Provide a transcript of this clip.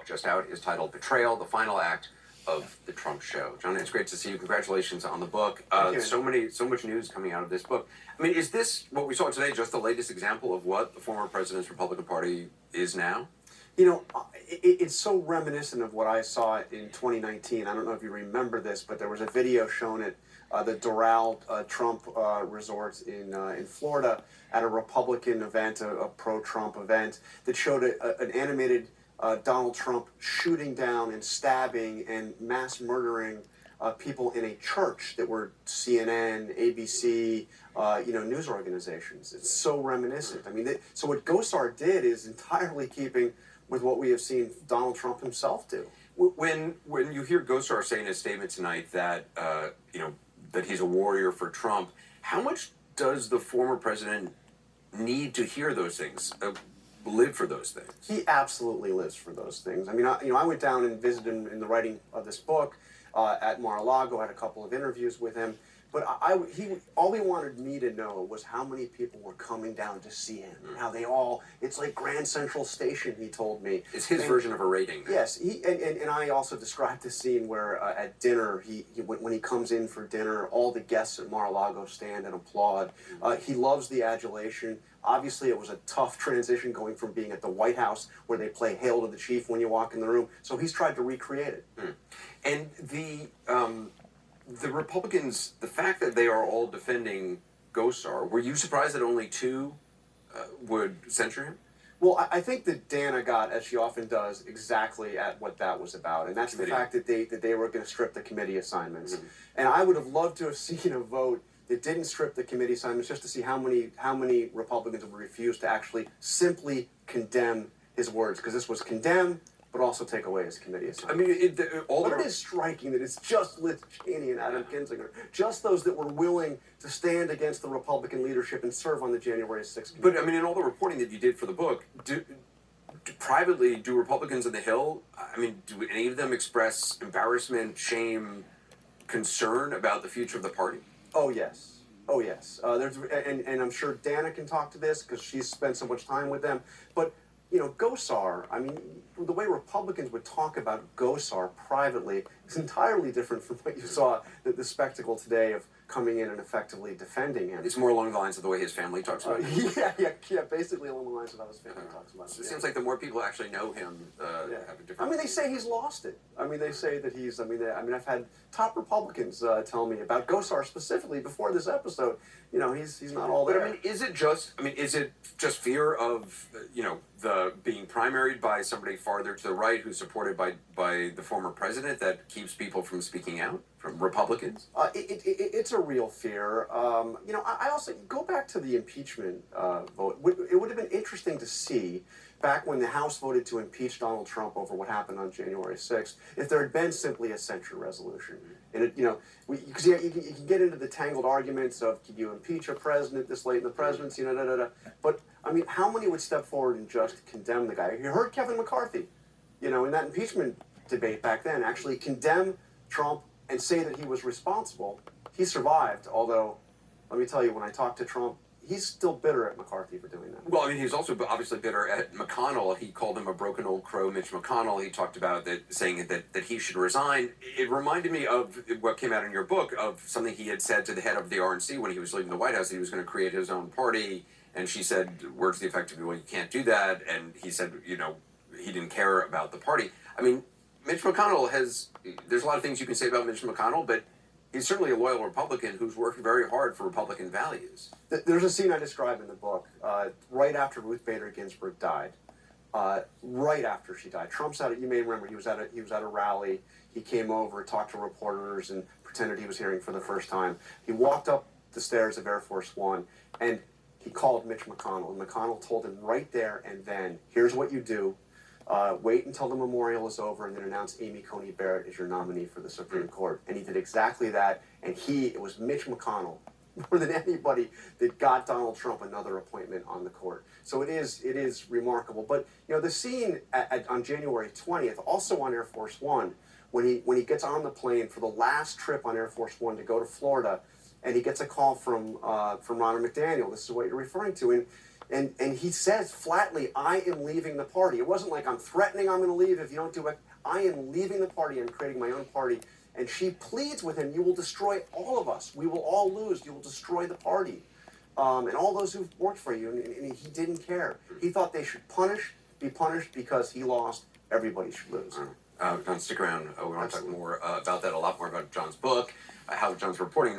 just out is titled Betrayal, the Final Act of the Trump Show. John, it's great to see you. Congratulations on the book. So much news coming out of this book. I mean, is this, what we saw today, just the latest example of what the former president's Republican Party is now? You know, it's so reminiscent of what I saw in 2019. I don't know if you remember this, but there was a video shown at the Doral Trump Resort in Florida at a Republican event, a pro-Trump event, that showed an animated Donald Trump shooting down and stabbing and mass murdering people in a church that were CNN, ABC, news organizations. It's so reminiscent. I mean, so what Gosar did is entirely keeping with what we have seen Donald Trump himself do. When you hear Gosar say in his statement tonight that that he's a warrior for Trump, how much does the former president need to hear those things, live for those things? He absolutely lives for those things. I mean, I went down and visited him in the writing of this book at Mar-a-Lago. Had a couple of interviews with him. But all he wanted me to know was how many people were coming down to see him. How they all, it's like Grand Central Station, he told me. It's his version of a rating. Yes, and I also described the scene where at dinner, when he comes in for dinner, all the guests at Mar-a-Lago stand and applaud. He loves the adulation. Obviously, it was a tough transition going from being at the White House, where they play Hail to the Chief when you walk in the room. So he's tried to recreate it. And the Republicans, the fact that they are all defending Gosar, were you surprised that only two would censure him? Well, I think that Dana got, as she often does, exactly at what that was about, and that's the fact that they were going to strip the committee assignments. And I would have loved to have seen a vote that didn't strip the committee assignments, just to see how many Republicans would refuse to actually simply condemn his words, because this was condemn, but also take away his committee assignment. I mean, it is striking that it's just Liz Cheney and Adam Kinzinger, just those that were willing to stand against the Republican leadership and serve on the January 6th committee. But I mean, in all the reporting that you did for the book, privately, do Republicans on the Hill, I mean, do any of them express embarrassment, shame, concern about the future of the party? Oh, yes. Oh, yes. And I'm sure Dana can talk to this because she's spent so much time with them. But Gosar, I mean, the way Republicans would talk about Gosar privately is entirely different from what you saw, the spectacle today of coming in and effectively defending him. It's more along the lines of the way his family talks about him. Yeah, basically along the lines of how his family talks about him. It seems like the more people actually know him, have a different... I mean, they say he's lost it. I mean, they say that he's, I've had top Republicans tell me about Gosar specifically before this episode. He's not all there. But I mean, is it just fear of, the being primaried by somebody farther to the right who's supported by the former president that keeps people from speaking out, from Republicans? It's a real fear. I also go back to the impeachment vote. It would have been interesting to see back when the House voted to impeach Donald Trump over what happened on January 6th, if there had been simply a censure resolution. And because you can get into the tangled arguments of, can you impeach a president this late in the presidency, But, I mean, how many would step forward and just condemn the guy? You heard Kevin McCarthy, in that impeachment debate back then, actually condemn Trump and say that he was responsible. He survived, although, let me tell you, when I talked to Trump, he's still bitter at McCarthy for doing that. Well, I mean, he's also obviously bitter at McConnell. He called him a broken old crow, Mitch McConnell. He talked about that, saying that he should resign. It reminded me of what came out in your book, of something he had said to the head of the RNC when he was leaving the White House. He was going to create his own party, and she said words to the effect of, well, you can't do that. And he said, he didn't care about the party. I mean, Mitch McConnell there's a lot of things you can say about Mitch McConnell, but he's certainly a loyal Republican who's worked very hard for Republican values. There's a scene I describe in the book right after Ruth Bader Ginsburg died. Right after she died, Trump's you may remember, he was at a rally. He came over, talked to reporters, and pretended he was hearing for the first time. He walked up the stairs of Air Force One, and he called Mitch McConnell. And McConnell told him right there and then, here's what you do. Wait until the memorial is over and then announce Amy Coney Barrett as your nominee for the Supreme Court. And he did exactly that. And it was Mitch McConnell, more than anybody, that got Donald Trump another appointment on the court. So it is remarkable. But the scene on January 20th, also on Air Force One, when he gets on the plane for the last trip on Air Force One to go to Florida, and he gets a call from Ronna McDaniel. This is what you're referring to, and And he says flatly, I am leaving the party. It wasn't like I'm threatening I'm going to leave if you don't do it. I am leaving the party. I'm creating my own party. And she pleads with him, you will destroy all of us. We will all lose. You will destroy the party. And all those who've worked for you. And he didn't care. He thought they should be punished because he lost. Everybody should lose. John, stick around. We want to talk more about that, a lot more about John's book, how John's reporting